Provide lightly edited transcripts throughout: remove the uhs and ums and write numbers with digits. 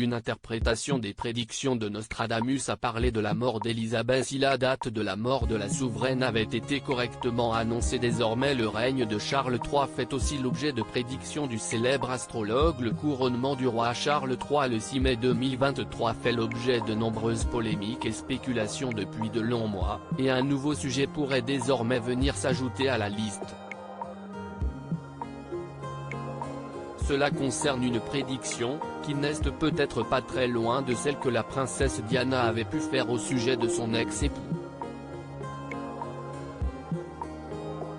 une interprétation des prédictions de Nostradamus a parlé de la mort d'Élisabeth. Si la date de la mort de la souveraine avait été correctement annoncée, désormais le règne de Charles III fait aussi l'objet de prédictions du célèbre astrologue. Le couronnement du roi Charles III le 6 mai 2023 fait l'objet de nombreuses polémiques et spéculations depuis de longs mois, et un nouveau sujet pourrait désormais venir s'ajouter à la liste. Cela concerne une prédiction, qui n'est peut-être pas très loin de celle que la princesse Diana avait pu faire au sujet de son ex-époux.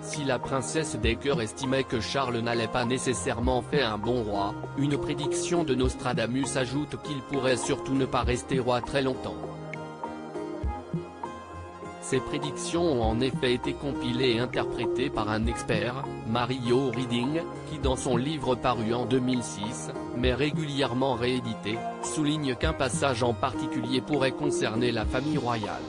Si la princesse des cœurs estimait que Charles n'allait pas nécessairement faire un bon roi, une prédiction de Nostradamus ajoute qu'il pourrait surtout ne pas rester roi très longtemps. Ces prédictions ont en effet été compilées et interprétées par un expert, Mario Reading, qui dans son livre paru en 2006, mais régulièrement réédité, souligne qu'un passage en particulier pourrait concerner la famille royale.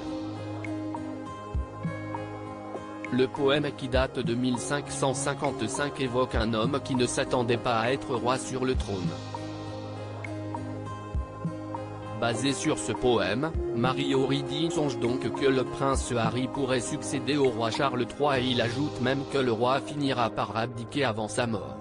Le poème, qui date de 1555, évoque un homme qui ne s'attendait pas à être roi sur le trône. Basé sur ce poème, Mario Reading songe donc que le prince Harry pourrait succéder au roi Charles III, et il ajoute même que le roi finira par abdiquer avant sa mort.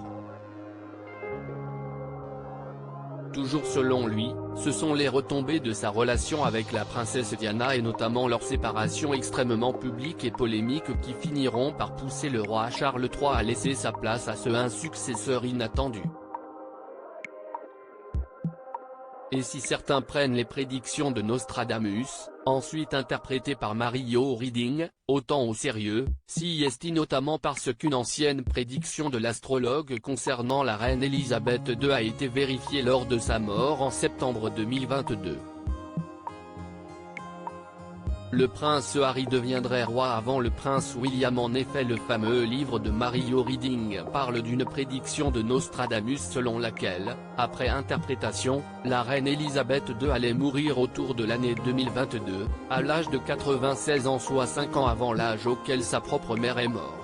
Toujours selon lui, ce sont les retombées de sa relation avec la princesse Diana et notamment leur séparation extrêmement publique et polémique qui finiront par pousser le roi Charles III à laisser sa place à un successeur inattendu. Et si certains prennent les prédictions de Nostradamus, ensuite interprétées par Mario Reading, autant au sérieux, s'y estiment notamment parce qu'une ancienne prédiction de l'astrologue concernant la reine Élisabeth II a été vérifiée lors de sa mort en septembre 2022. Le prince Harry deviendrait roi avant le prince William. En effet, le fameux livre de Mario Reading parle d'une prédiction de Nostradamus selon laquelle, après interprétation, la reine Élisabeth II allait mourir autour de l'année 2022, à l'âge de 96 ans, soit 5 ans avant l'âge auquel sa propre mère est morte.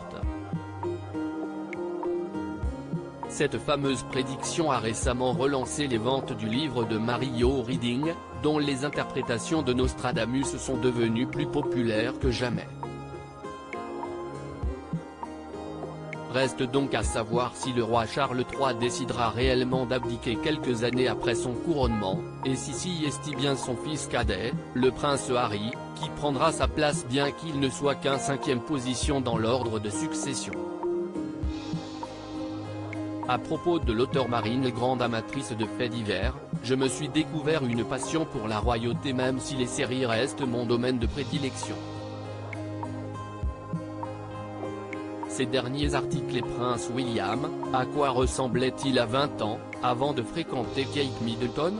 Cette fameuse prédiction a récemment relancé les ventes du livre de Mario Reading, dont les interprétations de Nostradamus sont devenues plus populaires que jamais. Reste donc à savoir si le roi Charles III décidera réellement d'abdiquer quelques années après son couronnement, et s'y estime bien son fils cadet, le prince Harry, qui prendra sa place bien qu'il ne soit qu'en 5e position dans l'ordre de succession. À propos de l'auteure Marine, grande amatrice de faits divers, je me suis découvert une passion pour la royauté, même si les séries restent mon domaine de prédilection. Ces derniers articles. Et Prince William, à quoi ressemblait-il à 20 ans, avant de fréquenter Kate Middleton?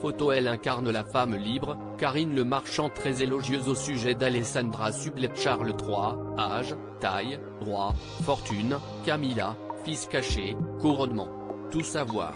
Photo. Elle incarne la femme libre, Karine Le Marchand, très élogieuse au sujet d'Alessandra Sublet. Charles III, âge, taille, roi, fortune, Camilla, fils caché, couronnement. Tout savoir.